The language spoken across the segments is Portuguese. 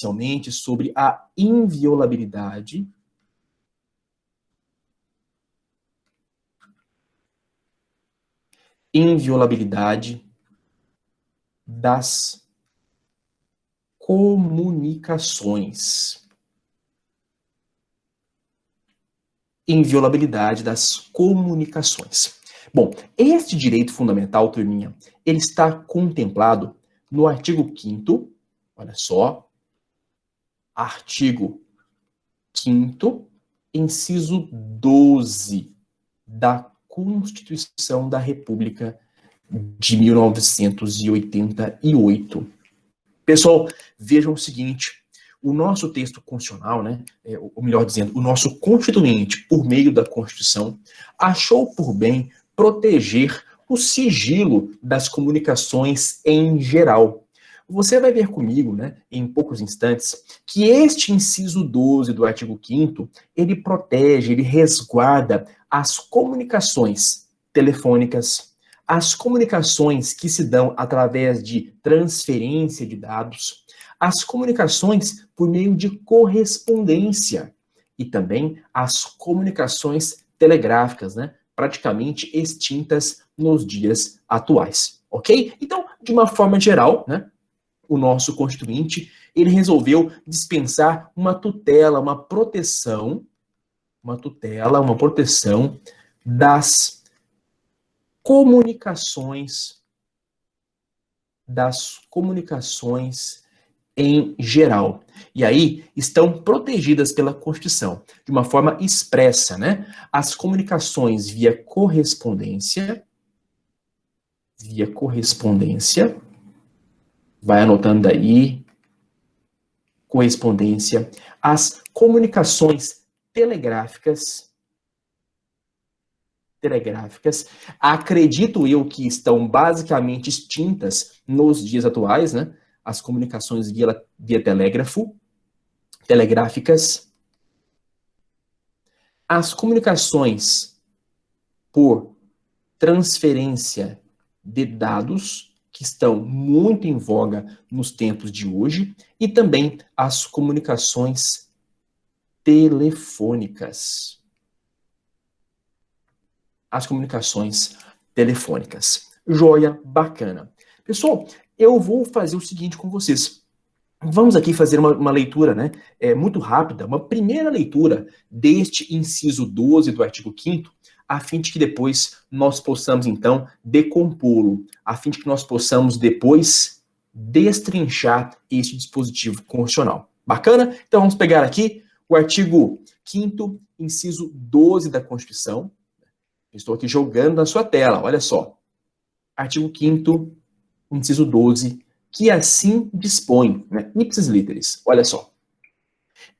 inicialmente sobre a inviolabilidade das comunicações. Inviolabilidade das comunicações. Bom, este direito fundamental, turminha, ele está contemplado no artigo 5º, olha só, artigo 5º, inciso 12 da Constituição da República de 1988. Pessoal, vejam o seguinte, o nosso texto constitucional, né, ou melhor dizendo, o nosso constituinte, por meio da Constituição, achou por bem proteger o sigilo das comunicações em geral. Você vai ver comigo, né, em poucos instantes, que este inciso 12 do artigo 5º, ele protege, ele resguarda as comunicações telefônicas, as comunicações que se dão através de transferência de dados, as comunicações por meio de correspondência e também as comunicações telegráficas, né, praticamente extintas nos dias atuais, ok? Então, de uma forma geral, né, o nosso constituinte, ele resolveu dispensar uma tutela, uma proteção das comunicações em geral. E aí estão protegidas pela Constituição, de uma forma expressa, né? As comunicações via correspondência, vai anotando aí, correspondência, as comunicações telegráficas, acredito eu que estão basicamente extintas nos dias atuais, né? As comunicações via telegráficas, as comunicações por transferência de dados, que estão muito em voga nos tempos de hoje, e também as comunicações telefônicas. Joia, bacana. Pessoal, eu vou fazer o seguinte com vocês. Vamos aqui fazer uma leitura, né, muito rápida, uma primeira leitura deste inciso 12 do artigo 5º, a fim de que depois nós possamos, então, decompô-lo, a fim de que nós possamos depois destrinchar este dispositivo constitucional. Bacana? Então vamos pegar aqui o artigo 5º, inciso 12 da Constituição. Estou aqui jogando na sua tela, olha só. Artigo 5º, inciso 12, que assim dispõe, né, ipsis literis, olha só.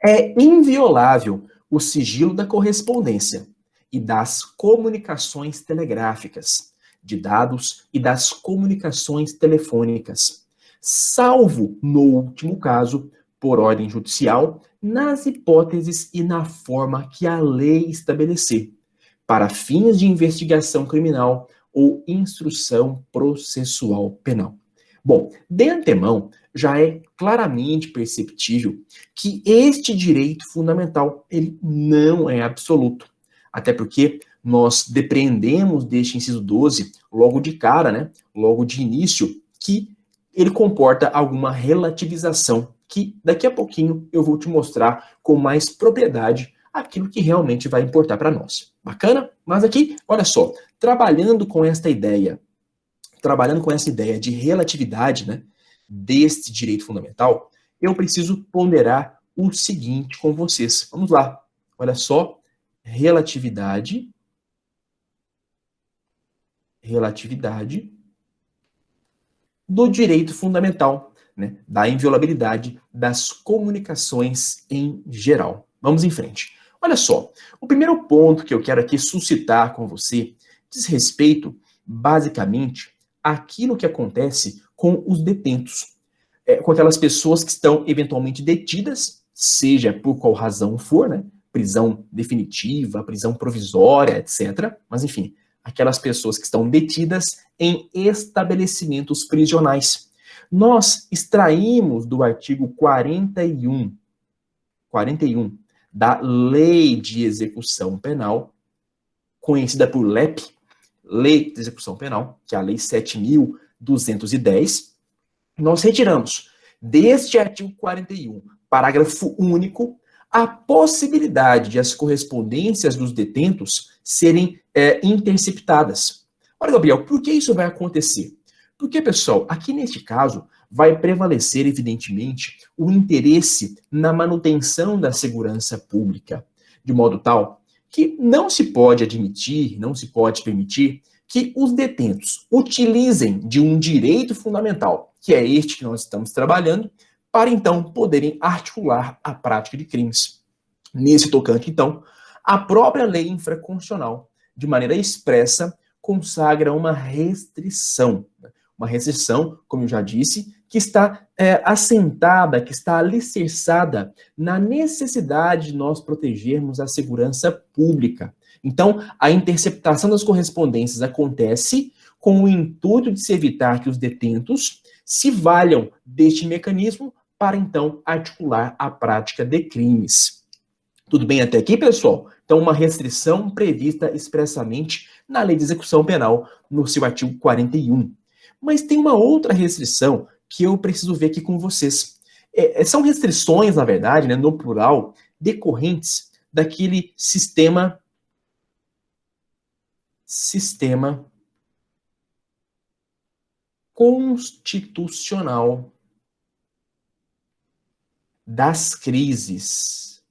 É inviolável o sigilo da correspondência e das comunicações telegráficas, de dados e das comunicações telefônicas, salvo, no último caso, por ordem judicial, nas hipóteses e na forma que a lei estabelecer, para fins de investigação criminal ou instrução processual penal. Bom, de antemão, já é claramente perceptível que este direito fundamental, ele não é absoluto. Até porque nós depreendemos deste inciso 12, logo de cara, né, logo de início, que ele comporta alguma relativização, que daqui a pouquinho eu vou te mostrar com mais propriedade aquilo que realmente vai importar para nós. Bacana? Mas aqui, olha só, trabalhando com essa ideia de relatividade, né, deste direito fundamental, eu preciso ponderar o seguinte com vocês. Vamos lá. Olha só, relatividade do direito fundamental, né, da inviolabilidade das comunicações em geral. Vamos em frente. Olha só, o primeiro ponto que eu quero aqui suscitar com você diz respeito, basicamente, àquilo que acontece com os detentos, com aquelas pessoas que estão eventualmente detidas, seja por qual razão for, né, prisão definitiva, prisão provisória, etc. Mas, enfim, aquelas pessoas que estão detidas em estabelecimentos prisionais. Nós extraímos do artigo 41 da Lei de Execução Penal, conhecida por LEP, Lei de Execução Penal, que é a Lei 7.210, nós retiramos deste artigo 41, parágrafo único, a possibilidade de as correspondências dos detentos serem interceptadas. Olha, Gabriel, por que isso vai acontecer? Porque, pessoal, aqui neste caso, vai prevalecer, evidentemente, o interesse na manutenção da segurança pública, de modo tal que não se pode admitir, não se pode permitir que os detentos utilizem de um direito fundamental, que é este que nós estamos trabalhando, para então poderem articular a prática de crimes. Nesse tocante, então, a própria lei infraconstitucional, de maneira expressa, consagra uma restrição, como eu já disse, que está assentada, que está alicerçada na necessidade de nós protegermos a segurança pública. Então, a interceptação das correspondências acontece com o intuito de se evitar que os detentos se valham deste mecanismo para, então, articular a prática de crimes. Tudo bem até aqui, pessoal? Então, uma restrição prevista expressamente na Lei de Execução Penal, no seu artigo 41. Mas tem uma outra restrição que eu preciso ver aqui com vocês. São restrições, na verdade, né, no plural, decorrentes daquele sistema constitucional das crises.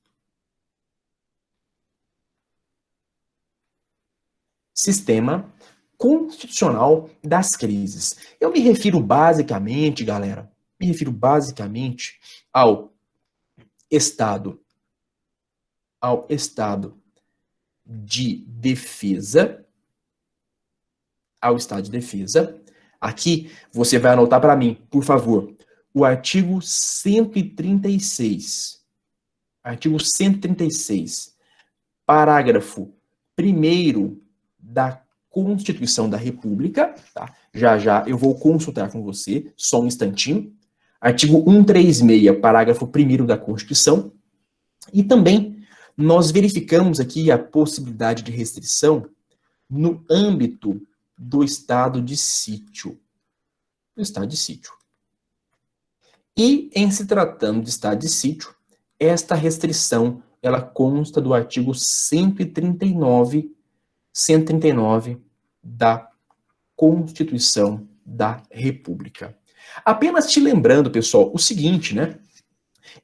Sistema constitucional das crises. Eu me refiro basicamente, galera, ao estado de defesa, Aqui você vai anotar para mim, por favor, o artigo 136. Artigo 136, parágrafo 1º da Constituição da República, tá? Já eu vou consultar com você, só um instantinho. Artigo 136, parágrafo 1º da Constituição. E também nós verificamos aqui a possibilidade de restrição no âmbito do estado de sítio. E, em se tratando de estado de sítio, esta restrição, ela consta do artigo 139 da Constituição da República. Apenas te lembrando, pessoal, o seguinte, né?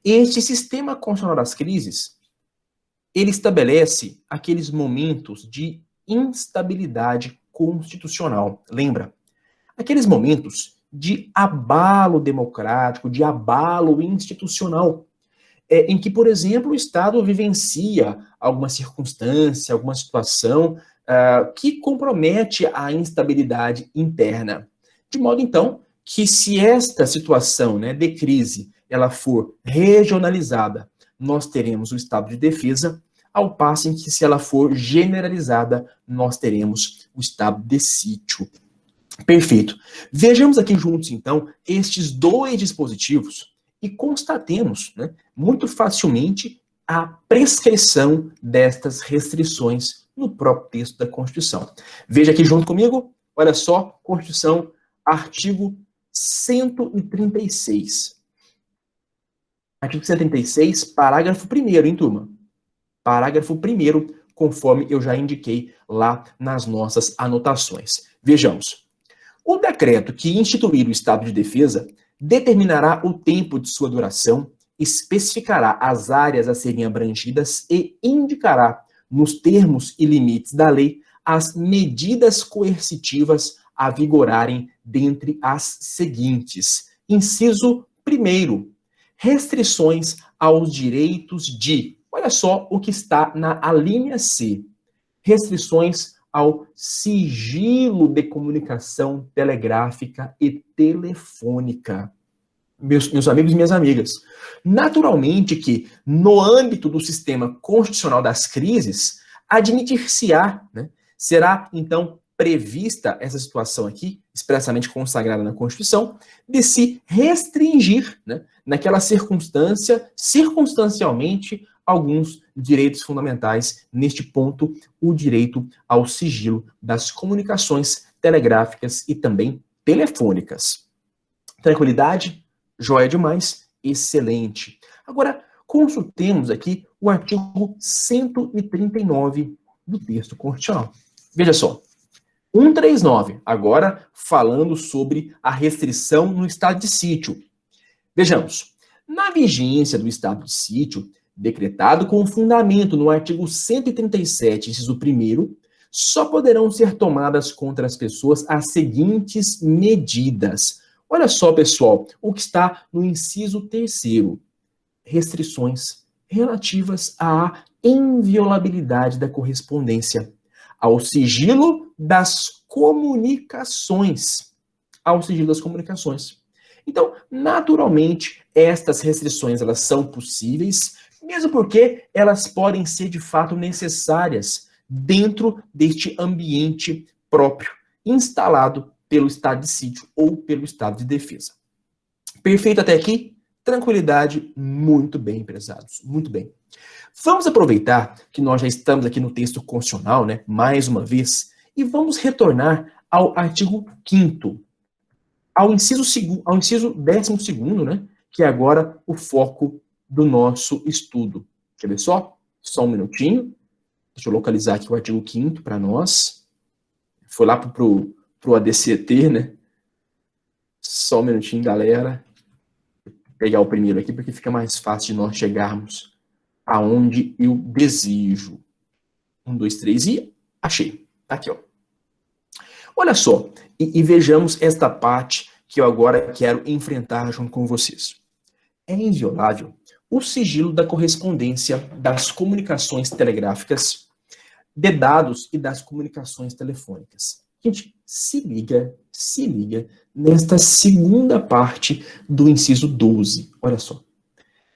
Este sistema constitucional das crises, ele estabelece aqueles momentos de instabilidade constitucional. Lembra? Aqueles momentos de abalo democrático, de abalo institucional, em que, por exemplo, o Estado vivencia alguma circunstância, alguma situação que compromete a instabilidade interna. De modo, então, que se esta situação, né, de crise ela for regionalizada, nós teremos o estado de defesa, ao passo em que, se ela for generalizada, nós teremos o estado de sítio. Perfeito. Vejamos aqui juntos, então, estes dois dispositivos e constatemos, né, muito facilmente a prescrição destas restrições no próprio texto da Constituição. Veja aqui junto comigo, olha só, Constituição, artigo 136. Artigo 136, parágrafo 1º, hein, turma? Parágrafo 1º, conforme eu já indiquei lá nas nossas anotações. Vejamos. O decreto que instituir o estado de defesa determinará o tempo de sua duração, especificará as áreas a serem abrangidas e indicará, nos termos e limites da lei, as medidas coercitivas a vigorarem dentre as seguintes. Inciso 1º, restrições aos direitos de... Olha só o que está na alínea C. Restrições ao sigilo de comunicação telegráfica e telefônica. Meus amigos e minhas amigas, naturalmente que, no âmbito do sistema constitucional das crises, admitir-se-á, né, será, então, prevista essa situação aqui, expressamente consagrada na Constituição, de se restringir, né, naquela circunstância, circunstancialmente, alguns direitos fundamentais, neste ponto, o direito ao sigilo das comunicações telegráficas e também telefônicas. Tranquilidade? Joia demais, excelente. Agora, consultemos aqui o artigo 139 do texto constitucional. Veja só, 139, agora falando sobre a restrição no estado de sítio. Vejamos, na vigência do estado de sítio, decretado com fundamento no artigo 137, inciso 1º, só poderão ser tomadas contra as pessoas as seguintes medidas. Olha só, pessoal, o que está no inciso 3º. Restrições relativas à inviolabilidade da correspondência, ao sigilo das comunicações. Ao sigilo das comunicações. Então, naturalmente, estas restrições elas são possíveis, mesmo porque elas podem ser de fato necessárias dentro deste ambiente próprio, instalado pelo estado de sítio ou pelo estado de defesa. Perfeito até aqui? Tranquilidade, muito bem, prezados, muito bem. Vamos aproveitar que nós já estamos aqui no texto constitucional, né, mais uma vez, e vamos retornar ao artigo 5º, ao inciso 12º, né, que é agora o foco do nosso estudo. Quer ver só? Só um minutinho. Deixa eu localizar aqui o artigo 5º para nós. Foi lá pro ADCT, né? Só um minutinho, galera. Vou pegar o primeiro aqui, porque fica mais fácil de nós chegarmos aonde eu desejo. 1, 2, 3 e achei. Tá aqui, ó. Olha só, e vejamos esta parte que eu agora quero enfrentar junto com vocês. É inviolável o sigilo da correspondência das comunicações telegráficas, de dados e das comunicações telefônicas. Gente, se liga nesta segunda parte do inciso 12. Olha só.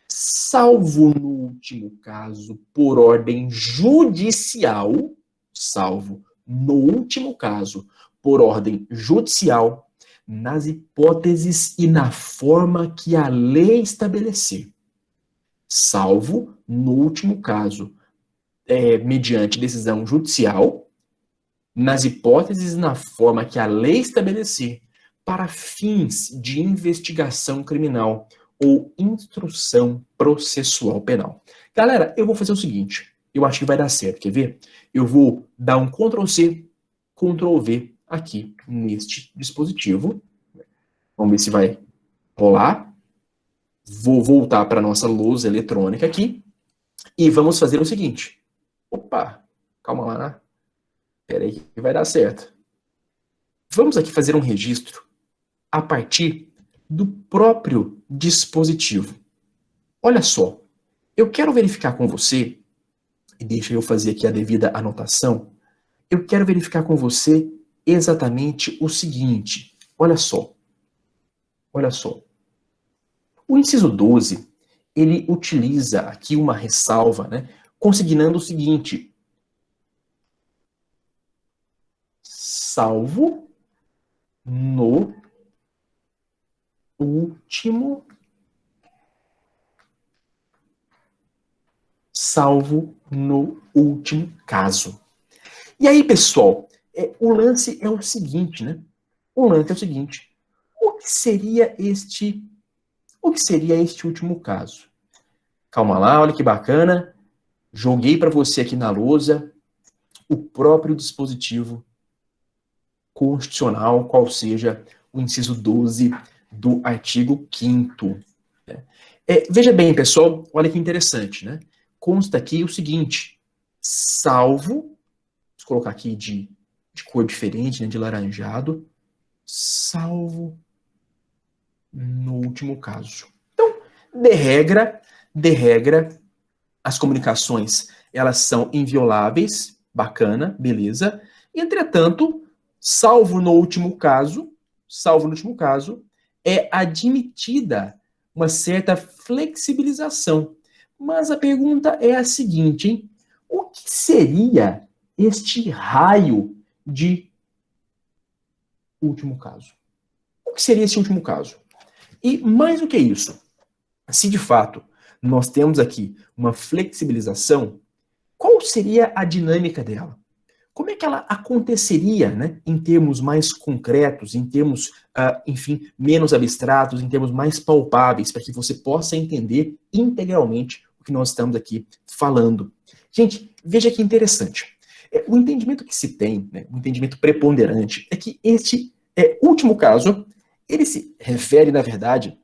Salvo no último caso por ordem judicial, salvo no último caso por ordem judicial, nas hipóteses e na forma que a lei estabelecer. Salvo no último caso, mediante decisão judicial, nas hipóteses e na forma que a lei estabelecer, para fins de investigação criminal ou instrução processual penal. Galera, eu vou fazer o seguinte, eu acho que vai dar certo, quer ver? Eu vou dar um Ctrl+C, Ctrl+V aqui neste dispositivo. Vamos ver se vai rolar. Vou voltar para a nossa lousa eletrônica aqui e vamos fazer o seguinte. Opa, calma lá, né? Espera aí que vai dar certo. Vamos aqui fazer um registro a partir do próprio dispositivo. Olha só, eu quero verificar com você, e deixa eu fazer aqui a devida anotação, eu quero verificar com você exatamente o seguinte. Olha só. Olha só. O inciso 12, ele utiliza aqui uma ressalva, né, consignando o seguinte. Salvo no último caso. E aí, pessoal, o lance é o seguinte, né? O lance é o seguinte. O que seria este último caso? Calma lá, olha que bacana. Joguei para você aqui na lousa o próprio dispositivo constitucional, qual seja o inciso 12 do artigo 5º. Veja bem, pessoal, olha que interessante, né? Consta aqui o seguinte, salvo, vou colocar aqui de cor diferente, né, de laranjado, salvo no último caso. Então, de regra, as comunicações, elas são invioláveis, bacana, beleza. Entretanto, salvo no último caso, é admitida uma certa flexibilização. Mas a pergunta é a seguinte, hein? O que seria este raio de último caso. O que seria esse último caso? E mais do que isso, se de fato nós temos aqui uma flexibilização, qual seria a dinâmica dela? Como é que ela aconteceria, né, em termos mais concretos, em termos, enfim, menos abstratos, em termos mais palpáveis, para que você possa entender integralmente o que nós estamos aqui falando? Gente, veja que interessante. O entendimento que se tem, né, o entendimento preponderante, é que este último caso, ele se refere, na verdade,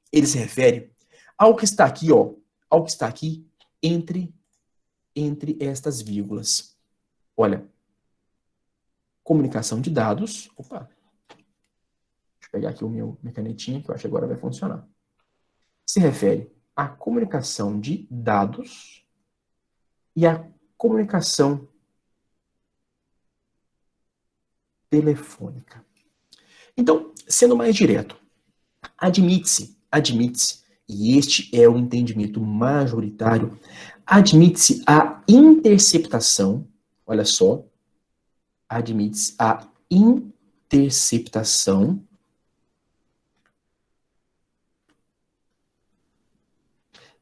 ele se refere ao que está aqui, ó, ao que está aqui entre estas vírgulas. Olha, comunicação de dados. Opa, deixa eu pegar aqui minha canetinha, que eu acho que agora vai funcionar. Se refere à comunicação de dados e à comunicação telefônica. Então, sendo mais direto, admite-se, e este é o entendimento majoritário, admite-se a interceptação, olha só, admite-se a interceptação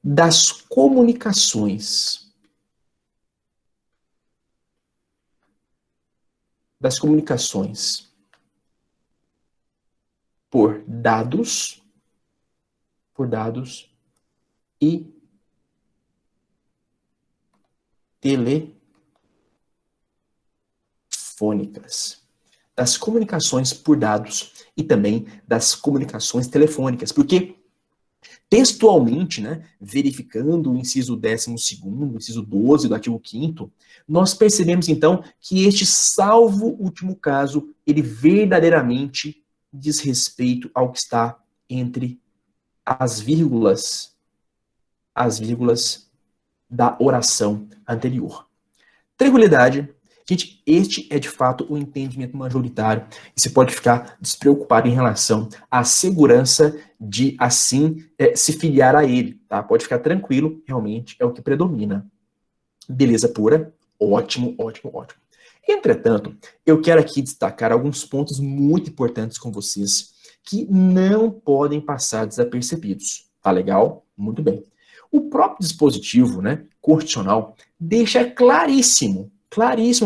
das comunicações por dados e telefônicas. Das comunicações por dados e também das comunicações telefônicas, porque textualmente, né, verificando o inciso 12º, o inciso 12 do artigo 5º, nós percebemos então que este salvo último caso, ele verdadeiramente diz respeito ao que está entre as vírgulas da oração anterior. Tranquilidade. Gente, este é de fato o entendimento majoritário e você pode ficar despreocupado em relação à segurança de, assim, se filiar a ele, tá? Pode ficar tranquilo, realmente é o que predomina. Beleza pura? Ótimo, ótimo, ótimo. Entretanto, eu quero aqui destacar alguns pontos muito importantes com vocês que não podem passar desapercebidos. Tá legal? Muito bem. O próprio dispositivo, né, constitucional deixa claríssimo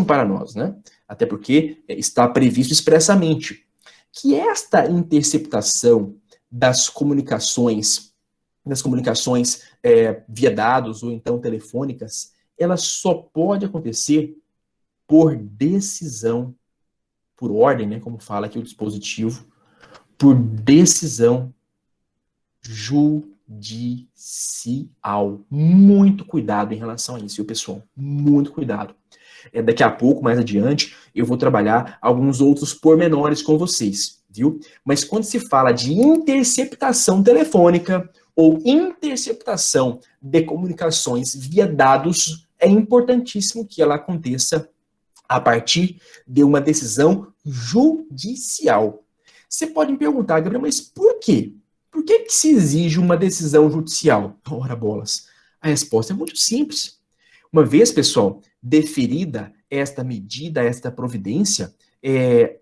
para nós, né? Até porque está previsto expressamente que esta interceptação das comunicações via dados ou então telefônicas, ela só pode acontecer por decisão, por ordem, né, como fala aqui o dispositivo, por decisão judicial. Muito cuidado em relação a isso, viu, pessoal? Muito cuidado. Daqui a pouco, mais adiante, eu vou trabalhar alguns outros pormenores com vocês, viu? Mas quando se fala de interceptação telefônica ou interceptação de comunicações via dados, é importantíssimo que ela aconteça a partir de uma decisão judicial. Você pode me perguntar, Gabriel, mas por quê? Por que se exige uma decisão judicial? Ora bolas. A resposta é muito simples. Uma vez, pessoal, deferida esta medida, esta providência,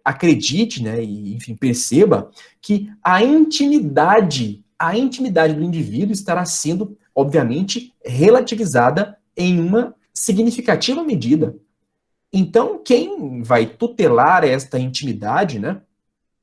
acredite, né, e enfim, perceba que a intimidade do indivíduo estará sendo, obviamente, relativizada em uma significativa medida. Então, quem vai tutelar esta intimidade, né,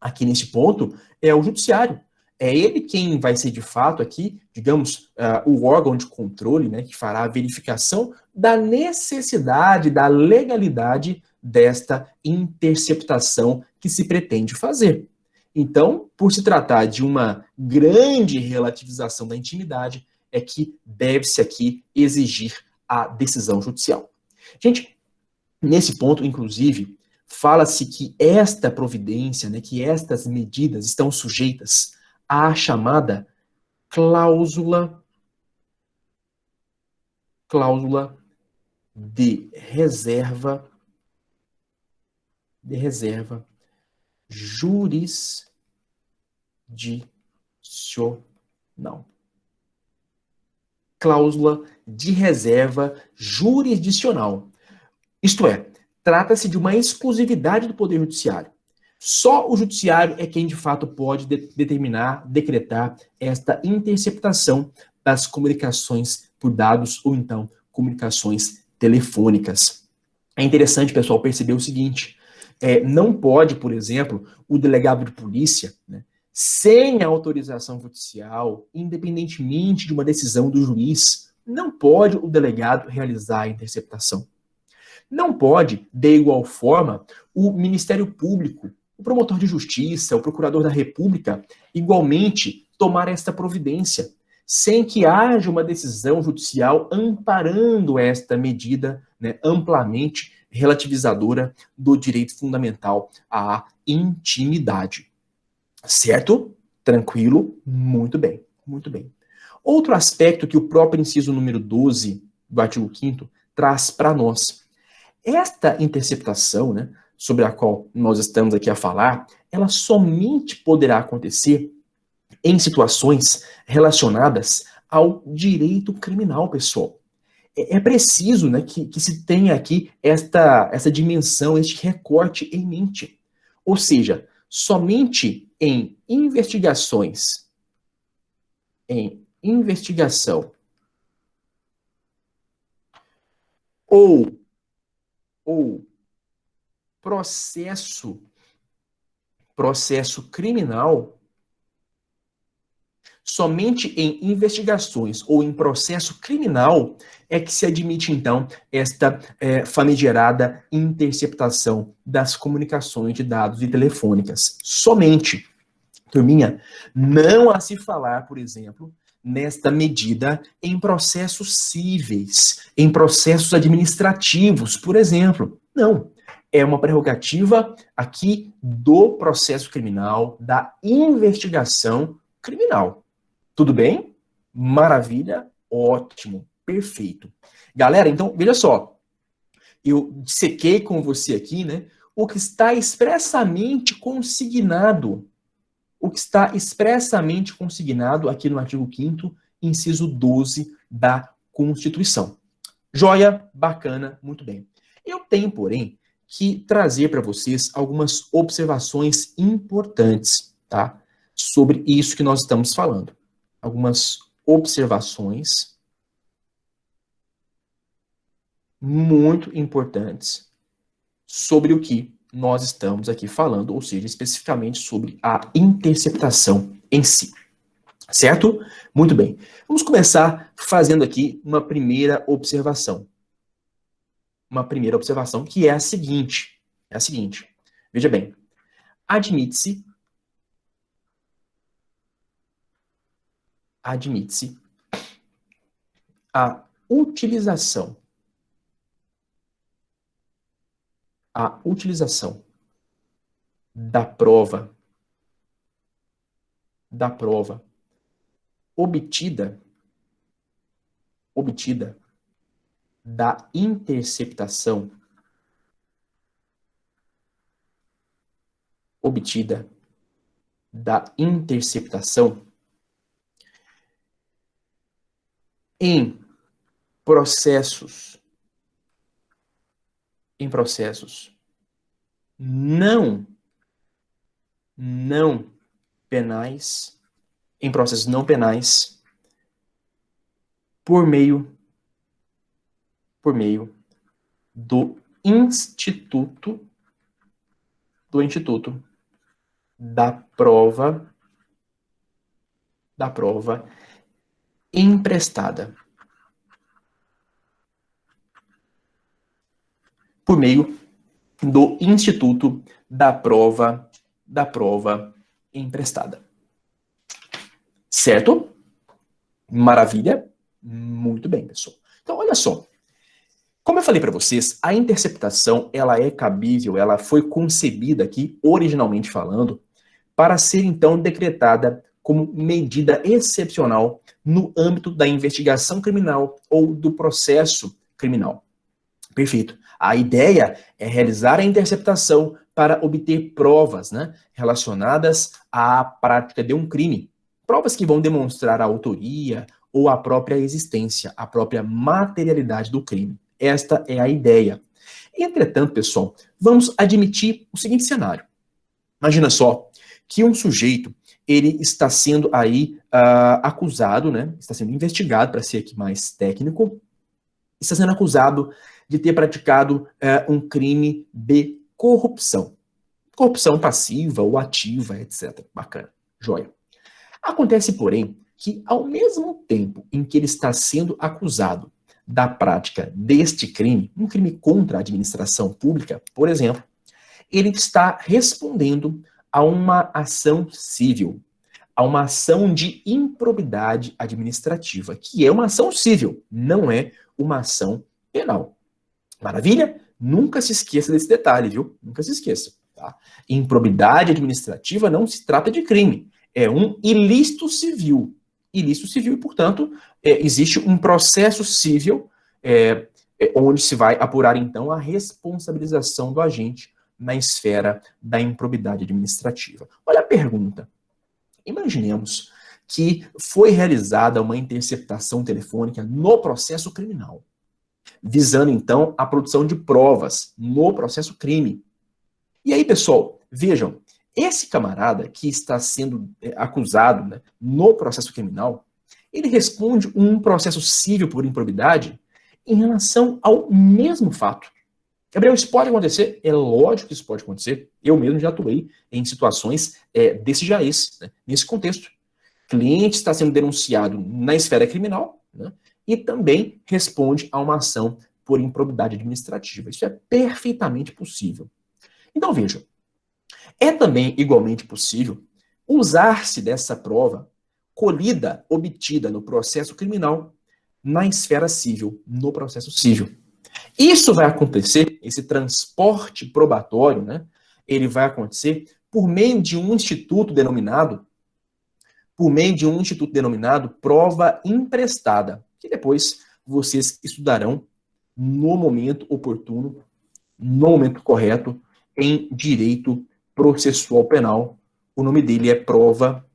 aqui nesse ponto, é o judiciário. É ele quem vai ser, de fato, aqui, digamos, o órgão de controle, né, que fará a verificação da necessidade, da legalidade desta interceptação que se pretende fazer. Então, por se tratar de uma grande relativização da intimidade, é que deve-se aqui exigir a decisão judicial. Gente, nesse ponto, inclusive, fala-se que esta providência, né, que estas medidas estão sujeitas à chamada cláusula de reserva jurisdicional. Cláusula de reserva jurisdicional. Isto é, trata-se de uma exclusividade do Poder Judiciário. Só o judiciário é quem, de fato, pode determinar, decretar esta interceptação das comunicações por dados ou, então, comunicações telefônicas. É interessante, pessoal, perceber o seguinte, não pode, por exemplo, o delegado de polícia, né, sem a autorização judicial, independentemente de uma decisão do juiz, não pode o delegado realizar a interceptação. Não pode, de igual forma, o Ministério Público, o promotor de justiça, o procurador da República, igualmente tomar esta providência, sem que haja uma decisão judicial amparando esta medida, né, amplamente relativizadora do direito fundamental à intimidade. Certo? Tranquilo? Muito bem, muito bem. Outro aspecto que o próprio inciso número 12 do artigo 5º traz para nós. Esta interceptação, né, sobre a qual nós estamos aqui a falar, ela somente poderá acontecer em situações relacionadas ao direito criminal, pessoal. É preciso, né, que se tenha aqui essa dimensão, este recorte em mente. Ou seja, somente em investigação ou processo criminal, somente em investigações ou em processo criminal é que se admite, então, esta famigerada interceptação das comunicações de dados e telefônicas. Somente. Turminha, não a se falar, por exemplo, nesta medida em processos cíveis, em processos administrativos, por exemplo. Não. É uma prerrogativa aqui do processo criminal, da investigação criminal. Tudo bem? Maravilha, ótimo, perfeito. Galera, então, veja só. Eu dissequei com você aqui, né, o que está expressamente consignado aqui no artigo 5º, inciso 12 da Constituição. Joia? Bacana, muito bem. Eu tenho, porém, que trazer para vocês algumas observações importantes, tá? Sobre isso que nós estamos falando. Algumas observações muito importantes sobre o que nós estamos aqui falando, ou seja, especificamente sobre a interceptação em si. Certo? Muito bem. Vamos começar fazendo aqui uma primeira observação. Uma primeira observação que é a seguinte. Veja bem. Admite-se a utilização da prova obtida da interceptação em processos não penais, por meio do instituto da prova emprestada. Por meio do instituto da prova emprestada. Certo? Maravilha? Muito bem, pessoal. Então, olha só. Como eu falei para vocês, a interceptação, ela é cabível, ela foi concebida aqui, originalmente falando, para ser, então, decretada como medida excepcional no âmbito da investigação criminal ou do processo criminal. Perfeito. A ideia é realizar a interceptação para obter provas, né, relacionadas à prática de um crime. Provas que vão demonstrar a autoria ou a própria existência, a própria materialidade do crime. Esta é a ideia. Entretanto, pessoal, vamos admitir o seguinte cenário. Imagina só que um sujeito, ele está sendo aí acusado, né? Está sendo investigado, para ser aqui mais técnico, está sendo acusado de ter praticado um crime de corrupção. Corrupção passiva ou ativa, etc. Bacana. Joia. Acontece, porém, que ao mesmo tempo em que ele está sendo acusado da prática deste crime, um crime contra a administração pública, por exemplo, ele está respondendo a uma ação civil, a uma ação de improbidade administrativa, que é uma ação civil, não é uma ação penal. Maravilha? Nunca se esqueça desse detalhe, viu? Nunca se esqueça. Tá? Improbidade administrativa não se trata de crime, é um ilícito civil. Ilícito civil, e, portanto, existe um processo civil onde se vai apurar, então, a responsabilização do agente na esfera da improbidade administrativa. Olha a pergunta. Imaginemos que foi realizada uma interceptação telefônica no processo criminal, visando, então, a produção de provas no processo crime. E aí, pessoal, vejam, esse camarada que está sendo acusado, né, no processo criminal, ele responde um processo civil por improbidade em relação ao mesmo fato. Gabriel, isso pode acontecer? É lógico que isso pode acontecer. Eu mesmo já atuei em situações desse jaez, né, nesse contexto. Cliente está sendo denunciado na esfera criminal, né, e também responde a uma ação por improbidade administrativa. Isso é perfeitamente possível. Então, veja, é também igualmente possível usar-se dessa prova colhida, obtida no processo criminal, na esfera civil, no processo civil. Isso vai acontecer, esse transporte probatório, né? Ele vai acontecer por meio de um instituto denominado prova emprestada, que depois vocês estudarão no momento oportuno, no momento correto, em direito processual penal. O nome dele é prova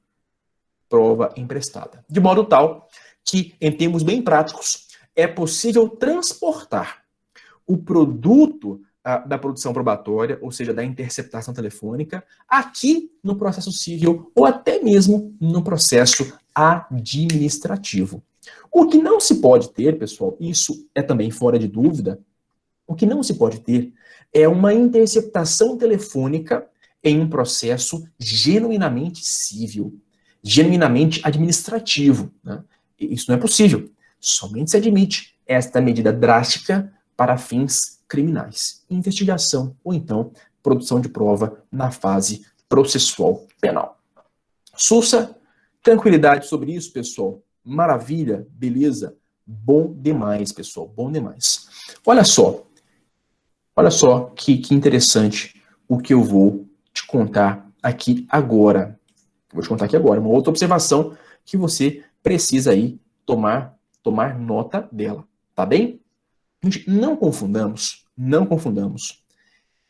emprestada. De modo tal que, em termos bem práticos, é possível transportar o produto da produção probatória, ou seja, da interceptação telefônica, aqui no processo civil ou até mesmo no processo administrativo. O que não se pode ter, pessoal, isso é também fora de dúvida, o que não se pode ter é uma interceptação telefônica em um processo genuinamente civil, genuinamente administrativo, né? Isso não é possível. Somente se admite esta medida drástica para fins criminais, investigação ou então produção de prova na fase processual penal. Sussa, tranquilidade sobre isso, pessoal? Maravilha, beleza? Bom demais, pessoal, bom demais. Olha só que interessante o que eu vou te contar aqui agora. Vou te contar aqui agora uma outra observação que você precisa aí tomar nota dela, tá bem? Gente, não confundamos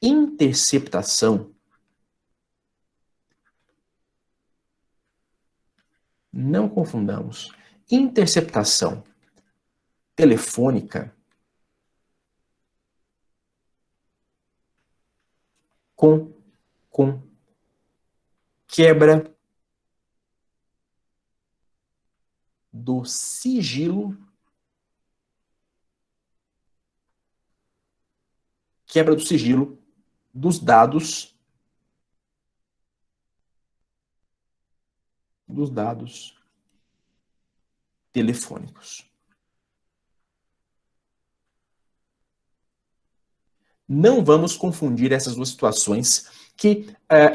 interceptação, não confundamos interceptação telefônica com quebra do sigilo, quebra do sigilo dos dados telefônicos. Não vamos confundir essas duas situações que,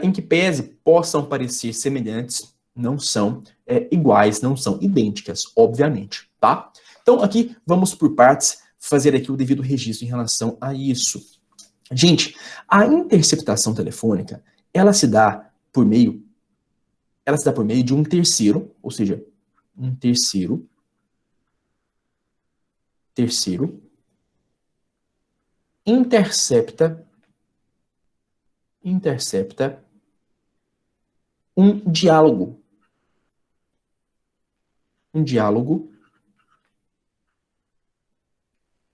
em que pese possam parecer semelhantes, não são iguais, não são idênticas, obviamente, tá? Então, aqui, vamos por partes fazer aqui o devido registro em relação a isso. Gente, a interceptação telefônica, ela se dá por meio de um terceiro, ou seja, um terceiro intercepta um diálogo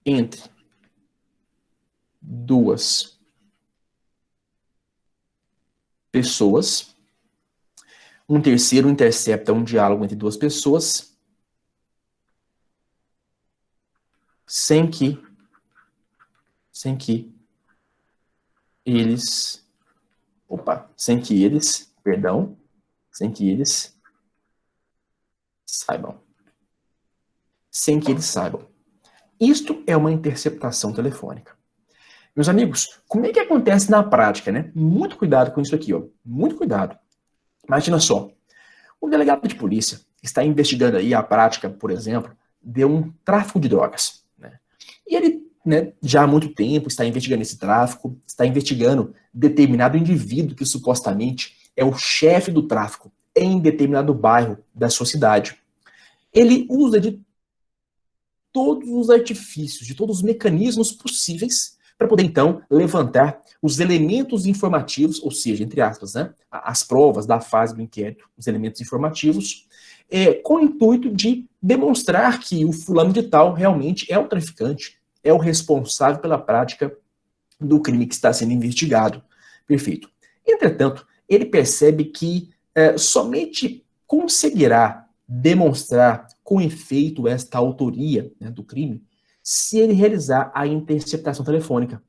entre duas pessoas. Um terceiro intercepta um diálogo entre duas pessoas sem que eles, sem que eles saibam. Sem que eles saibam. Isto é uma interceptação telefônica. Meus amigos, como é que acontece na prática, né? Muito cuidado com isso aqui, ó. Muito cuidado. Imagina só, o delegado de polícia está investigando aí a prática, por exemplo, de um tráfico de drogas, né? E ele, né, já há muito tempo está investigando esse tráfico, está investigando determinado indivíduo que supostamente é o chefe do tráfico em determinado bairro da sua cidade. Ele usa de todos os artifícios, de todos os mecanismos possíveis para poder, então, levantar os elementos informativos, ou seja, entre aspas, né, as provas da fase do inquérito, os elementos informativos, com o intuito de demonstrar que o fulano de tal realmente é o traficante, é o responsável pela prática do crime que está sendo investigado. Perfeito. Entretanto, ele percebe que somente conseguirá demonstrar com efeito esta autoria, né, do crime se ele realizar a interceptação telefônica.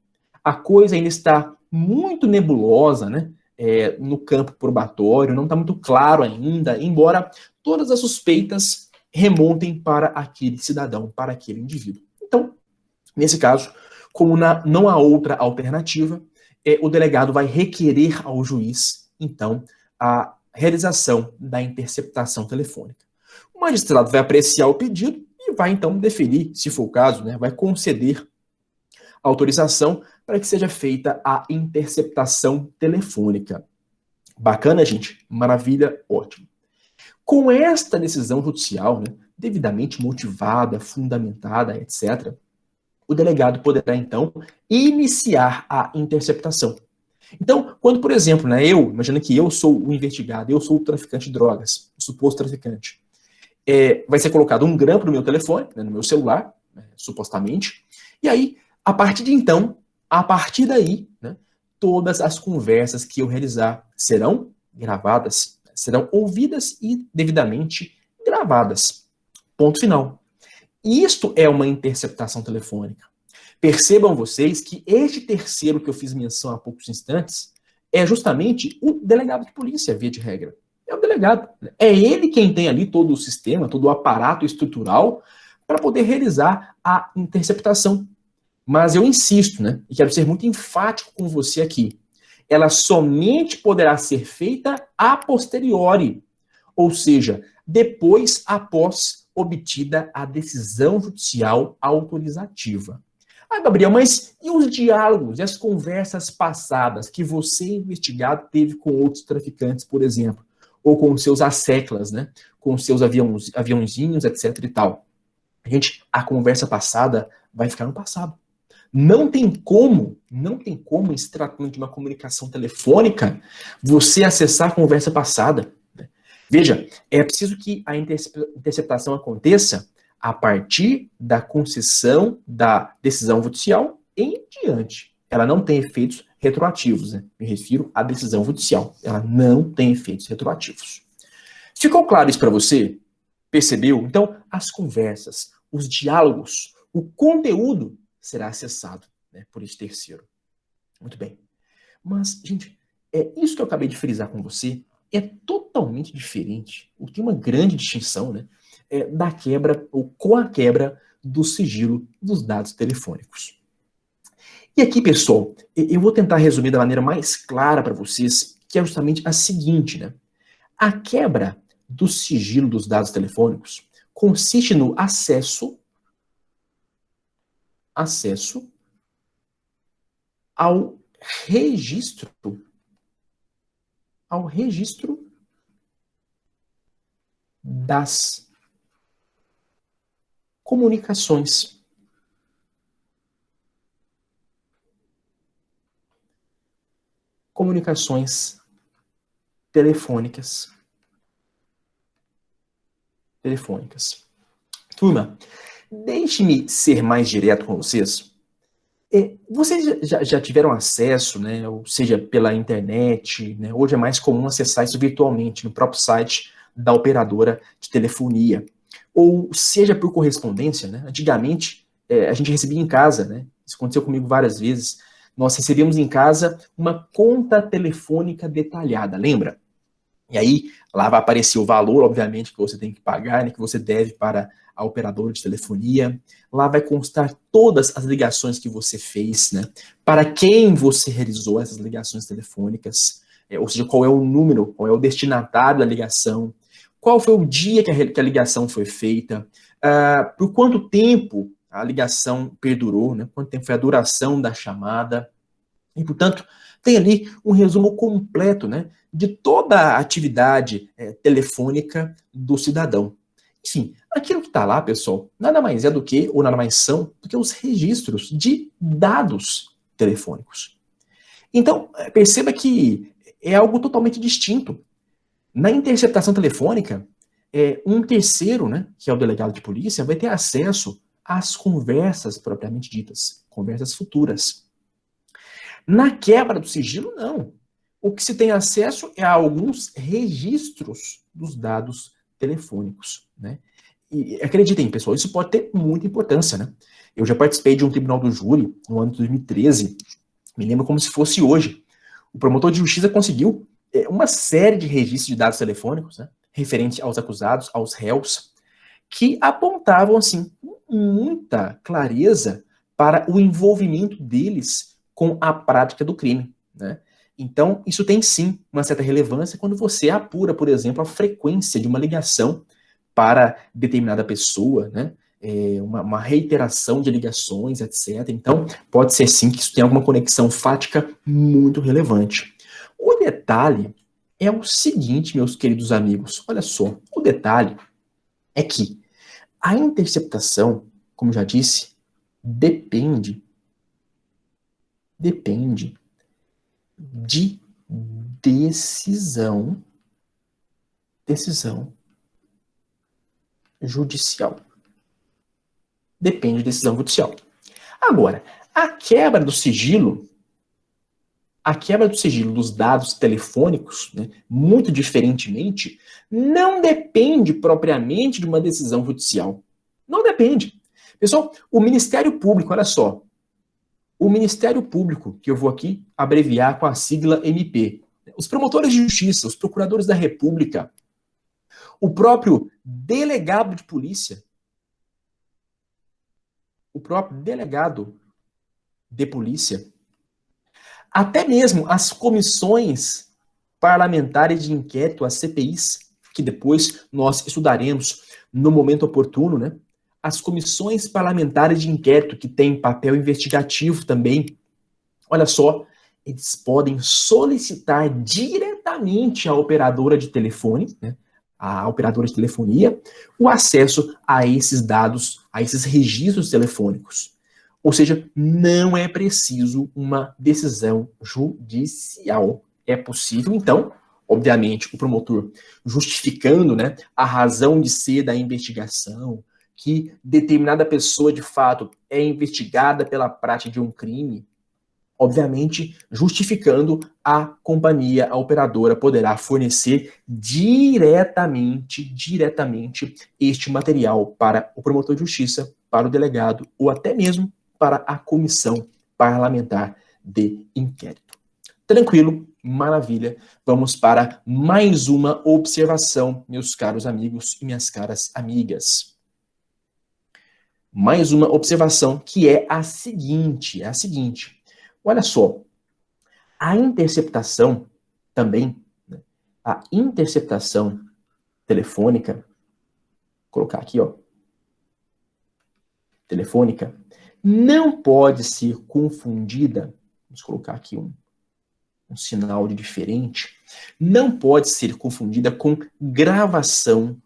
A coisa ainda está muito nebulosa, né, no campo probatório, não está muito claro ainda, embora todas as suspeitas remontem para aquele cidadão, para aquele indivíduo. Então, nesse caso, como não há outra alternativa, o delegado vai requerer ao juiz, então, a realização da interceptação telefônica. O magistrado vai apreciar o pedido e vai, então, deferir, se for o caso, né, vai conceder autorização para que seja feita a interceptação telefônica. Bacana, gente? Maravilha, ótimo. Com esta decisão judicial, né, devidamente motivada, fundamentada, etc., o delegado poderá, então, iniciar a interceptação. Então, quando, por exemplo, né, imagina que eu sou o investigado, eu sou o traficante de drogas, o suposto traficante, vai ser colocado um grampo no meu telefone, né, no meu celular, né, supostamente, e aí, a partir de então, a partir daí, né, todas as conversas que eu realizar serão gravadas, serão ouvidas e devidamente gravadas. Ponto final. Isto é uma interceptação telefônica. Percebam vocês que este terceiro que eu fiz menção há poucos instantes é justamente o delegado de polícia, via de regra. É o delegado. É ele quem tem ali todo o sistema, todo o aparato estrutural para poder realizar a interceptação. Mas eu insisto, né, e quero ser muito enfático com você aqui, ela somente poderá ser feita a posteriori, ou seja, depois, após obtida a decisão judicial autorizativa. Ah, Gabriel, mas e os diálogos e as conversas passadas que você, investigado, teve com outros traficantes, por exemplo, ou com seus asseclas, né, com seus aviãozinhos, etc e tal? Gente, a conversa passada vai ficar no passado. Não tem como, se tratando de uma comunicação telefônica, você acessar a conversa passada. Veja, é preciso que a interceptação aconteça a partir da concessão da decisão judicial em diante. Ela não tem efeitos retroativos, né? Me refiro à decisão judicial. Ela não tem efeitos retroativos. Ficou claro isso para você? Percebeu? Então, as conversas, os diálogos, o conteúdo será acessado, né, por esse terceiro. Muito bem. Mas, gente, isso que eu acabei de frisar com você é totalmente diferente, tem uma grande distinção, né, da quebra, ou com a quebra do sigilo dos dados telefônicos. E aqui, pessoal, eu vou tentar resumir da maneira mais clara para vocês, que é justamente a seguinte, né? A quebra do sigilo dos dados telefônicos consiste no acesso ao registro das comunicações. Comunicações telefônicas. Turma, deixe-me ser mais direto com vocês. Vocês já tiveram acesso, né, ou seja, pela internet, né, hoje é mais comum acessar isso virtualmente, no próprio site da operadora de telefonia, ou seja por correspondência, né, antigamente a gente recebia em casa, né, isso aconteceu comigo várias vezes, nós recebíamos em casa uma conta telefônica detalhada, lembra? E aí, lá vai aparecer o valor, obviamente, que você tem que pagar, né, que você deve para a operadora de telefonia. Lá vai constar todas as ligações que você fez, né? Para quem você realizou essas ligações telefônicas, ou seja, qual é o número, qual é o destinatário da ligação, qual foi o dia que a ligação foi feita, por quanto tempo a ligação perdurou, né? Quanto tempo foi a duração da chamada. E, portanto, tem ali um resumo completo, né, de toda a atividade telefônica do cidadão. Enfim, aquilo que está lá, pessoal, nada mais é do que, ou nada mais são, do que os registros de dados telefônicos. Então, perceba que é algo totalmente distinto. Na interceptação telefônica, um terceiro, né, que é o delegado de polícia, vai ter acesso às conversas propriamente ditas, conversas futuras. Na quebra do sigilo, não. O que se tem acesso é a alguns registros dos dados telefônicos, né? E acreditem, pessoal, isso pode ter muita importância, né? Eu já participei de um tribunal do júri no ano de 2013, me lembro como se fosse hoje. O promotor de justiça conseguiu uma série de registros de dados telefônicos, né, referente aos acusados, aos réus, que apontavam, assim, com muita clareza para o envolvimento deles com a prática do crime, né? Então, isso tem sim uma certa relevância quando você apura, por exemplo, a frequência de uma ligação para determinada pessoa, né? Uma reiteração de ligações, etc. Então, pode ser sim que isso tenha alguma conexão fática muito relevante. O detalhe é o seguinte, meus queridos amigos, olha só, o detalhe é que a interceptação, como já disse, depende de decisão judicial. Depende de decisão judicial. Agora, a quebra do sigilo dos dados telefônicos, né, muito diferentemente, não depende propriamente de uma decisão judicial. Não depende. Pessoal, o Ministério Público, olha só, o Ministério Público, que eu vou aqui abreviar com a sigla MP, os promotores de justiça, os procuradores da República, o próprio delegado de polícia, o próprio delegado de polícia, até mesmo as comissões parlamentares de inquérito, as CPIs, que depois nós estudaremos no momento oportuno, né? As comissões parlamentares de inquérito, que têm papel investigativo também, olha só, eles podem solicitar diretamente à operadora de telefone, né, à operadora de telefonia, o acesso a esses dados, a esses registros telefônicos. Ou seja, não é preciso uma decisão judicial. É possível, então, obviamente, o promotor justificando, né, a razão de ser da investigação, que determinada pessoa, de fato, é investigada pela prática de um crime, obviamente, justificando, a companhia, a operadora, poderá fornecer diretamente este material para o promotor de justiça, para o delegado ou até mesmo para a comissão parlamentar de inquérito. Tranquilo? Maravilha. Vamos para mais uma observação, meus caros amigos e minhas caras amigas. Mais uma observação que é a seguinte, olha só, a interceptação também, né, a interceptação telefônica, vou colocar aqui, ó, telefônica, não pode ser confundida, vamos colocar aqui um sinal de diferente, não pode ser confundida com gravação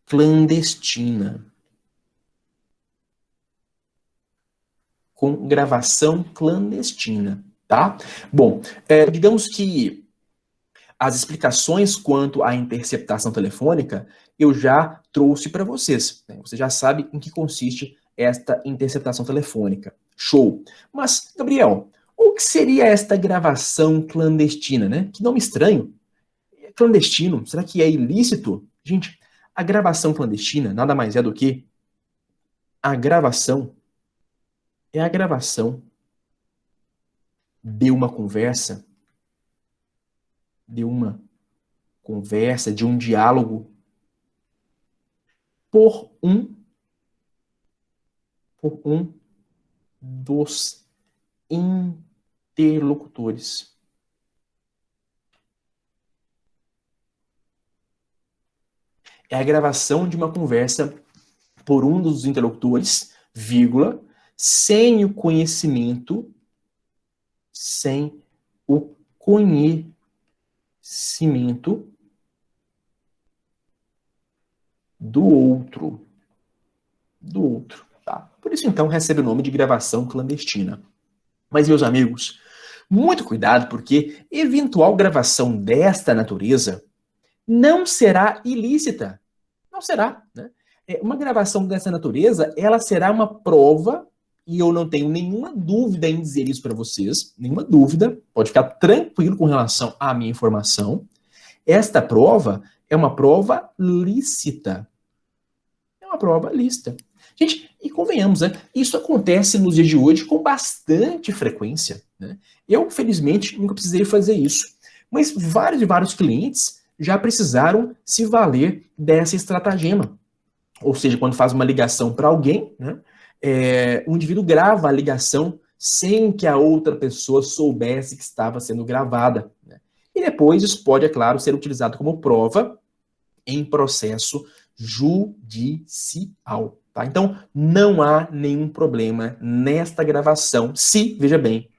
clandestina. Com gravação clandestina, tá? Bom, digamos que as explicações quanto à interceptação telefônica eu já trouxe para vocês, né? Você já sabe em que consiste esta interceptação telefônica. Show! Mas, Gabriel, o que seria esta gravação clandestina, né? Que nome estranho. Clandestino, será que é ilícito? Gente, a gravação clandestina nada mais é do que a gravação de uma conversa, de um diálogo por um dos interlocutores. É a gravação de uma conversa por um dos interlocutores, vírgula, sem o conhecimento do outro. Tá? Por isso, então, recebe o nome de gravação clandestina. Mas, meus amigos, muito cuidado, porque eventual gravação desta natureza não será ilícita. Não será, né? Uma gravação dessa natureza, ela será uma prova, e eu não tenho nenhuma dúvida em dizer isso para vocês, nenhuma dúvida, pode ficar tranquilo com relação à minha informação. Esta prova é uma prova lícita. É uma prova lícita. Gente, e convenhamos, né? Isso acontece nos dias de hoje com bastante frequência, né? Eu, felizmente, nunca precisei fazer isso. Mas vários e vários clientes já precisaram se valer dessa estratagema. Ou seja, quando faz uma ligação para alguém, né, o indivíduo grava a ligação sem que a outra pessoa soubesse que estava sendo gravada, né? E depois isso pode, é claro, ser utilizado como prova em processo judicial. Tá? Então, não há nenhum problema nesta gravação, se, veja bem,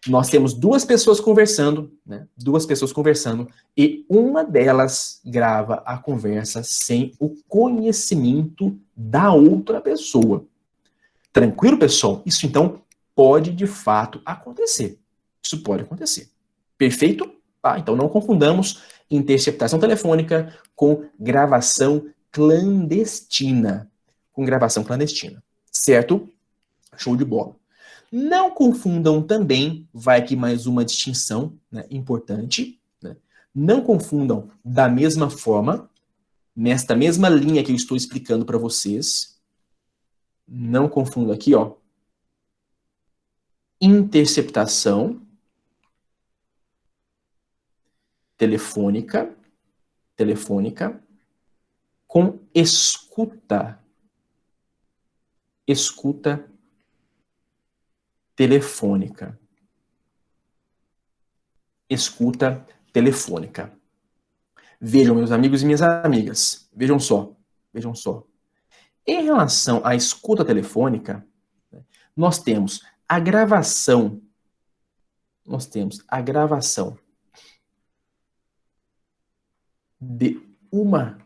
nós temos duas pessoas conversando, né? Duas pessoas conversando, e uma delas grava a conversa sem o conhecimento da outra pessoa. Tranquilo, pessoal? Isso, então, pode, de fato, acontecer. Isso pode acontecer. Perfeito? Tá? Então, não confundamos interceptação telefônica com gravação clandestina. Certo? Show de bola. Não confundam também, vai aqui mais uma distinção, né, importante, né? Não confundam da mesma forma, nesta mesma linha que eu estou explicando para vocês, não confundam aqui, ó, interceptação telefônica com escuta telefônica. Escuta telefônica. Vejam, meus amigos e minhas amigas, vejam só. Em relação à escuta telefônica, nós temos a gravação de uma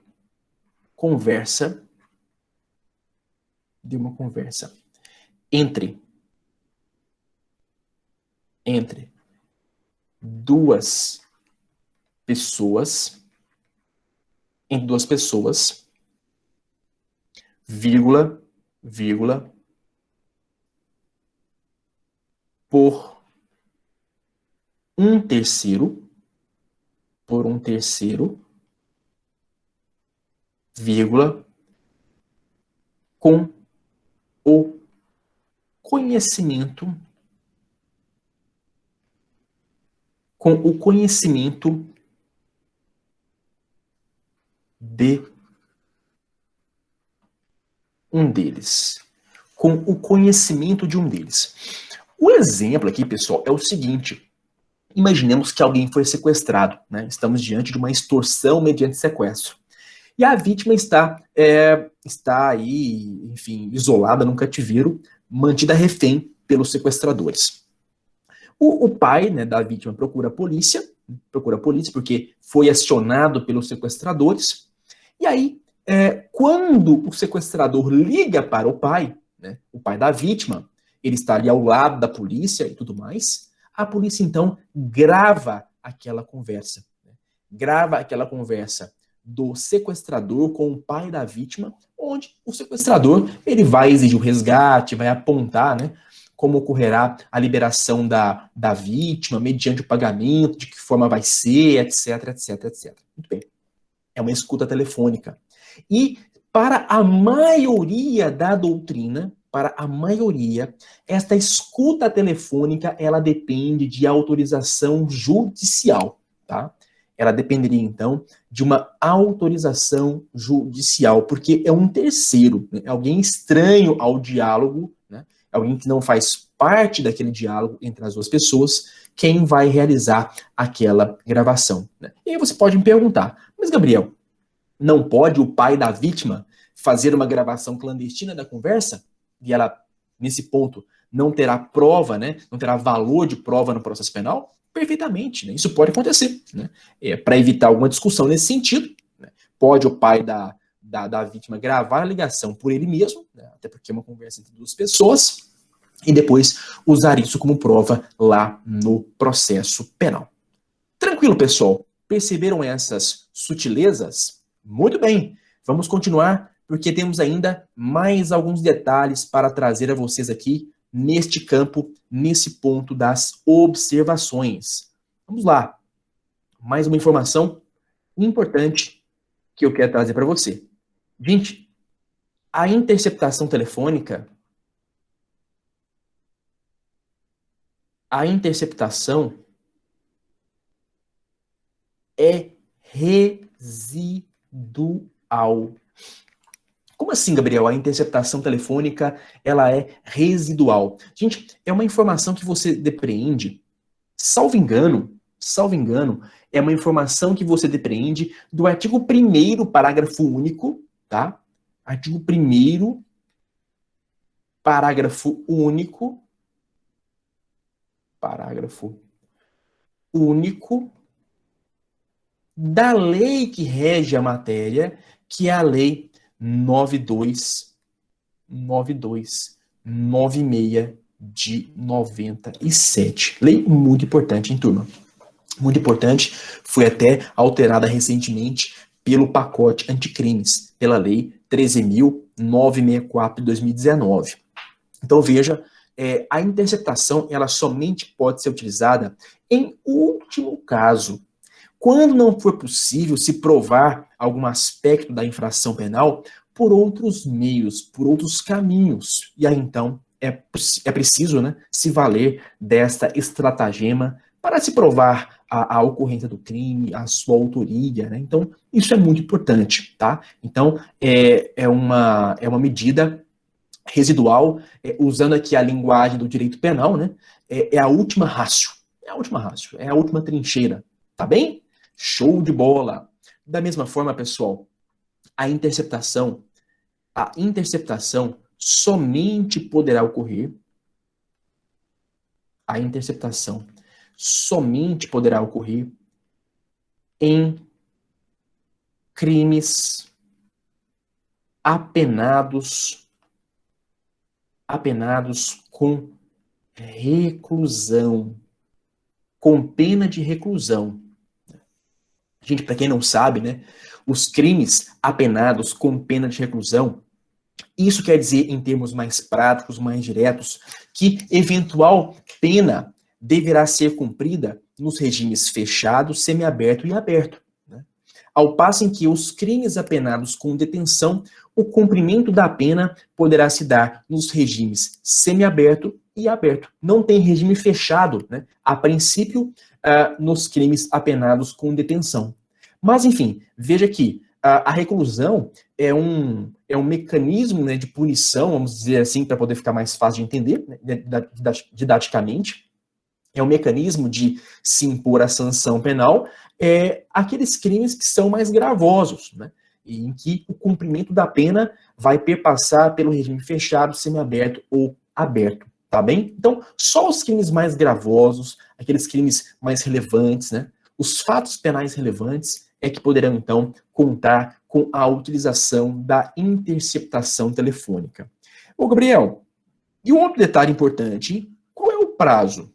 conversa entre duas pessoas, vírgula, por um terceiro, vírgula, com o conhecimento de um deles. O exemplo aqui, pessoal, é o seguinte. Imaginemos que alguém foi sequestrado, né? Estamos diante de uma extorsão mediante sequestro. E a vítima está aí, enfim, isolada num cativeiro, mantida refém pelos sequestradores. O pai, né, da vítima procura a polícia porque foi acionado pelos sequestradores. E aí, quando o sequestrador liga para o pai, né, o pai da vítima, ele está ali ao lado da polícia e tudo mais, a polícia então grava aquela conversa. grava aquela conversa do sequestrador com o pai da vítima, onde o sequestrador ele vai exigir o resgate, vai apontar, né, como ocorrerá a liberação da vítima, mediante o pagamento, de que forma vai ser, etc, etc, etc. Muito bem. É uma escuta telefônica. E para a maioria da doutrina, para a maioria, esta escuta telefônica, ela depende de autorização judicial, tá? Ela dependeria, então, de uma autorização judicial, porque é um terceiro, né? É alguém estranho ao diálogo, né? É alguém que não faz parte daquele diálogo entre as duas pessoas, quem vai realizar aquela gravação, né? E aí você pode me perguntar, mas Gabriel, não pode o pai da vítima fazer uma gravação clandestina da conversa? E ela, nesse ponto, não terá prova, né? Não terá valor de prova no processo penal? Perfeitamente, né? Isso pode acontecer, né? Para evitar alguma discussão nesse sentido, né? Pode o pai da vítima gravar a ligação por ele mesmo, né? Até porque é uma conversa entre duas pessoas, e depois usar isso como prova lá no processo penal. Tranquilo, pessoal? Perceberam essas sutilezas? Muito bem, vamos continuar, porque temos ainda mais alguns detalhes para trazer a vocês aqui neste campo, nesse ponto das observações. Vamos lá, mais uma informação importante que eu quero trazer para você. Gente, a interceptação telefônica, é residual. Como assim, Gabriel? A interceptação telefônica, ela é residual. Gente, é uma informação que você depreende, salvo engano, é uma informação que você depreende do artigo 1º, parágrafo único, tá? Artigo 1º, parágrafo único da lei que rege a matéria, que é a lei 9296 de 97. Lei muito importante, hein, turma? Muito importante, foi até alterada recentemente pelo pacote anticrimes, pela lei 13.964 de 2019. Então veja, a interceptação, ela somente pode ser utilizada em último caso, quando não for possível se provar algum aspecto da infração penal por outros meios, por outros caminhos. E aí, então, é preciso, né, se valer desta estratagema para se provar a ocorrência do crime, a sua autoria, né? Então, isso é muito importante, tá? Então, é uma medida residual, usando aqui a linguagem do direito penal, né? É a última ratio, é a última trincheira, tá bem? Show de bola! Da mesma forma, pessoal, a interceptação somente poderá ocorrer, em crimes apenados com reclusão, com pena de reclusão. Gente, para quem não sabe, né, os crimes apenados com pena de reclusão, isso quer dizer, em termos mais práticos, mais diretos, que eventual pena deverá ser cumprida nos regimes fechado, semiaberto e aberto, né? Ao passo em que os crimes apenados com detenção, o cumprimento da pena poderá se dar nos regimes semiaberto e aberto. Não tem regime fechado, né? A princípio, nos crimes apenados com detenção. Mas, enfim, veja que a reclusão é um mecanismo, né, de punição, vamos dizer assim, para poder ficar mais fácil de entender, né, didaticamente. É um mecanismo de se impor a sanção penal aqueles crimes que são mais gravosos, né, e em que o cumprimento da pena vai perpassar pelo regime fechado, semiaberto ou aberto. Tá bem? Então, só os crimes mais gravosos, aqueles crimes mais relevantes, né, os fatos penais relevantes, é que poderão, então, contar com a utilização da interceptação telefônica. Ô, Gabriel, e um outro detalhe importante, qual é o prazo?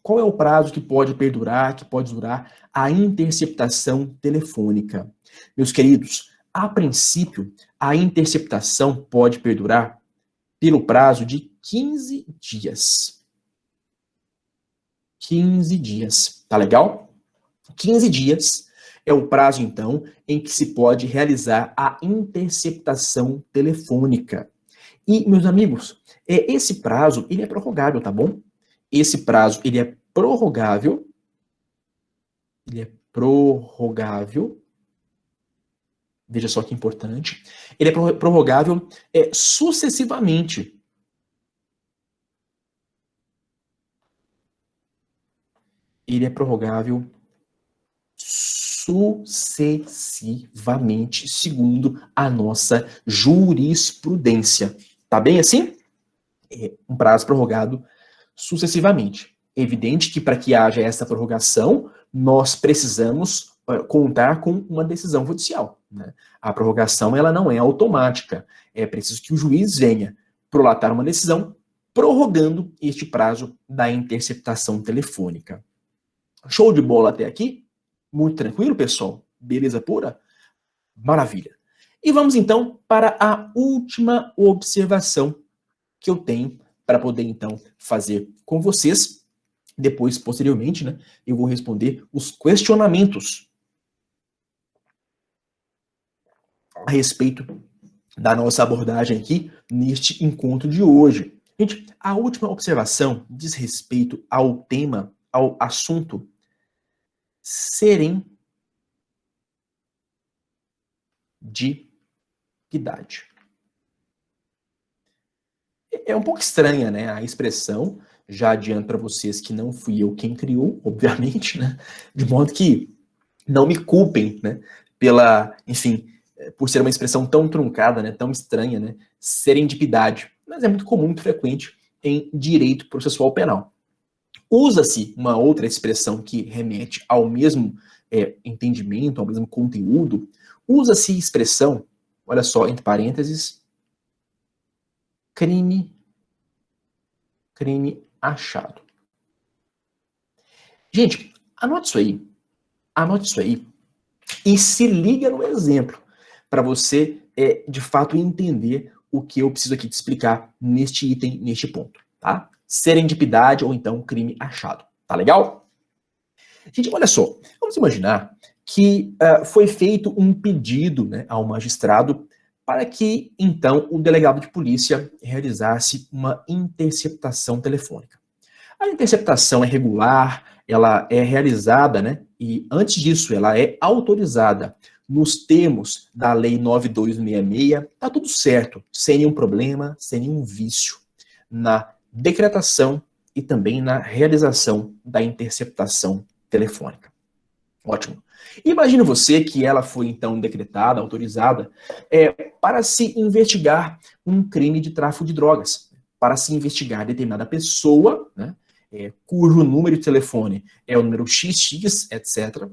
Qual é o prazo que pode perdurar, que pode durar a interceptação telefônica? Meus queridos, a princípio, a interceptação pode perdurar pelo prazo de 15 dias. 15 dias, tá legal? 15 dias é o prazo, então, em que se pode realizar a interceptação telefônica. E, meus amigos, esse prazo, ele é prorrogável, tá bom? Esse prazo, ele é prorrogável. Ele é prorrogável. Veja só que importante. Ele é prorrogável sucessivamente. Ele é prorrogável sucessivamente, segundo a nossa jurisprudência. Tá bem assim? É um prazo prorrogado sucessivamente. É evidente que para que haja essa prorrogação, nós precisamos contar com uma decisão judicial, né? A prorrogação ela não é automática. É preciso que o juiz venha prolatar uma decisão prorrogando este prazo da interceptação telefônica. Show de bola até aqui? Muito tranquilo, pessoal? Beleza pura? Maravilha. E vamos então para a última observação que eu tenho para poder então fazer com vocês. Depois, posteriormente, né, eu vou responder os questionamentos a respeito da nossa abordagem aqui neste encontro de hoje. Gente, a última observação diz respeito ao tema, ao assunto serendipidade. É um pouco estranha, né, a expressão. Já adianto para vocês que não fui eu quem criou, obviamente, né, de modo que não me culpem, né, pela, enfim, por ser uma expressão tão truncada, né, tão estranha, né, serendipidade. Mas é muito comum, muito frequente em direito processual penal. Usa-se uma outra expressão que remete ao mesmo entendimento, ao mesmo conteúdo. Usa-se a expressão, olha só, entre parênteses, crime achado. Gente, anote isso aí e se liga no exemplo para você, de fato, entender o que eu preciso aqui te explicar neste item, neste ponto, tá? Serendipidade ou então crime achado, tá legal? Gente, olha só, vamos imaginar que foi feito um pedido, né, ao magistrado para que, então, o delegado de polícia realizasse uma interceptação telefônica. A interceptação é regular, ela é realizada, né, e antes disso, ela é autorizada nos termos da Lei 9266, tá tudo certo, sem nenhum problema, sem nenhum vício, na decretação e também na realização da interceptação telefônica. Ótimo. Imagine você que ela foi, então, decretada, autorizada, para se investigar um crime de tráfico de drogas, para se investigar determinada pessoa, né, cujo número de telefone é o número XX, etc.,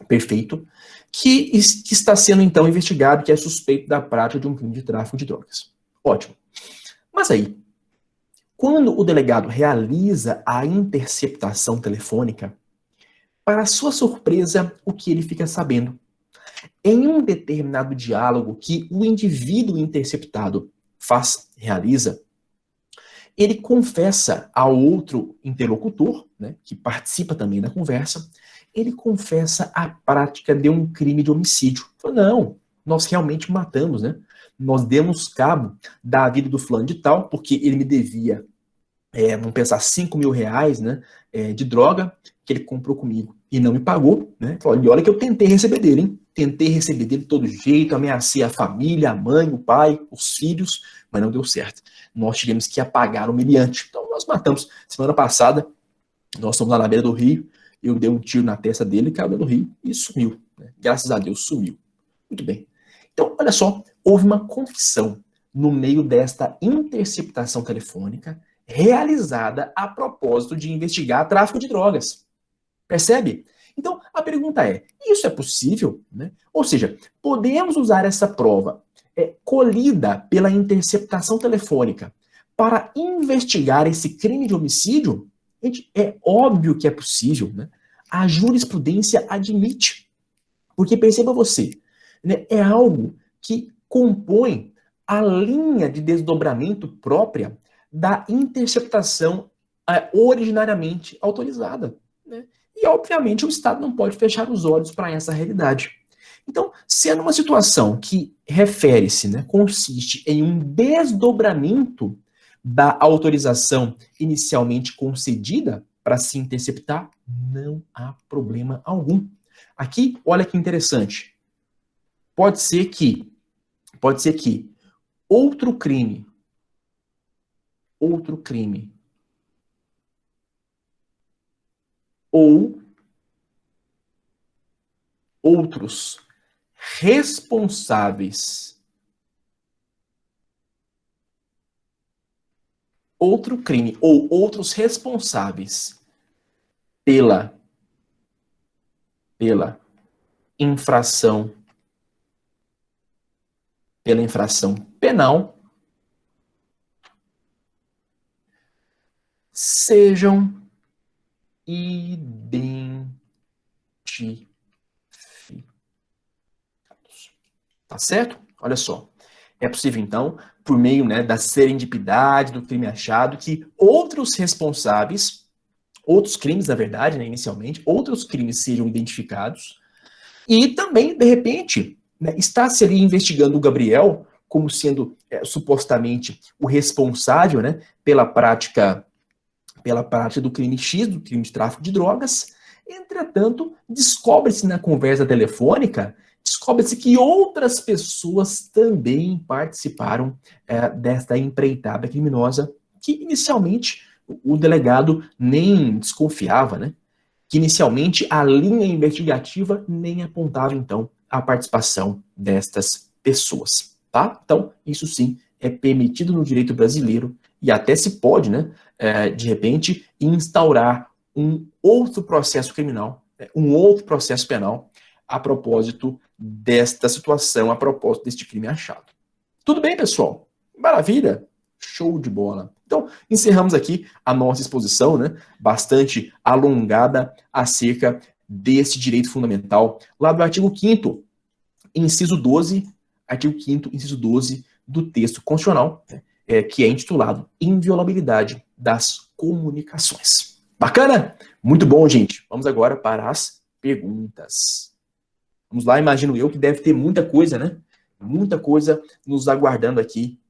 perfeito, que está sendo, então, investigado, que é suspeito da prática de um crime de tráfico de drogas. Ótimo. Mas aí, quando o delegado realiza a interceptação telefônica, para sua surpresa, o que ele fica sabendo? Em um determinado diálogo que o indivíduo interceptado realiza, ele confessa ao outro interlocutor, né, que participa também da conversa, ele confessa a prática de um crime de homicídio. Fala, não, nós realmente matamos, né? Nós demos cabo da vida do fulano de tal, porque ele me devia, vamos pensar, 5 mil reais, né, de droga, que ele comprou comigo e não me pagou, né? Falou, olha que eu tentei receber dele, hein? Tentei receber dele de todo jeito, ameacei a família, a mãe, o pai, os filhos, mas não deu certo. Nós tivemos que apagar o humilhante. Então nós matamos. Semana passada, nós estamos lá na beira do rio, eu dei um tiro na testa dele, caiu no rio e sumiu, né? Graças a Deus, sumiu. Muito bem. Então, olha só, houve uma confissão no meio desta interceptação telefônica realizada a propósito de investigar tráfico de drogas. Percebe? Então, a pergunta é, isso é possível? Né? Ou seja, podemos usar essa prova colhida pela interceptação telefônica para investigar esse crime de homicídio? Gente, é óbvio que é possível, né? A jurisprudência admite. Porque perceba você, né, é algo que compõe a linha de desdobramento própria da interceptação originariamente autorizada. Né? E, obviamente, o Estado não pode fechar os olhos para essa realidade. Então, sendo uma situação que refere-se, né, consiste em um desdobramento da autorização inicialmente concedida para se interceptar, não há problema algum. Aqui, olha que interessante. Pode ser que outro crime ou outros responsáveis, outro crime ou outros responsáveis pela infração penal sejam identificados. Tá certo? Olha só. É possível, então, por meio, né, da serendipidade do crime achado, que outros responsáveis, outros crimes, na verdade, né, inicialmente, outros crimes sejam identificados e também, de repente, né, está-se ali investigando o Gabriel como sendo supostamente o responsável, né, pela prática do crime X, do crime de tráfico de drogas. Entretanto, descobre-se na conversa telefônica, descobre-se que outras pessoas também participaram desta empreitada criminosa, que inicialmente o delegado nem desconfiava, né? Que inicialmente a linha investigativa nem apontava, então, a participação destas pessoas, tá? Então, isso sim é permitido no direito brasileiro e até se pode, né, de repente, instaurar um outro processo criminal, um outro processo penal a propósito desta situação, a propósito deste crime achado. Tudo bem, pessoal? Maravilha? Show de bola. Então, encerramos aqui a nossa exposição, né, bastante alongada acerca desse direito fundamental, lá do artigo 5º, inciso 12, artigo 5º, inciso 12 do texto constitucional, né, que é intitulado Inviolabilidade das Comunicações. Bacana? Muito bom, gente. Vamos agora para as perguntas. Vamos lá, imagino eu que deve ter muita coisa, né? Muita coisa nos aguardando aqui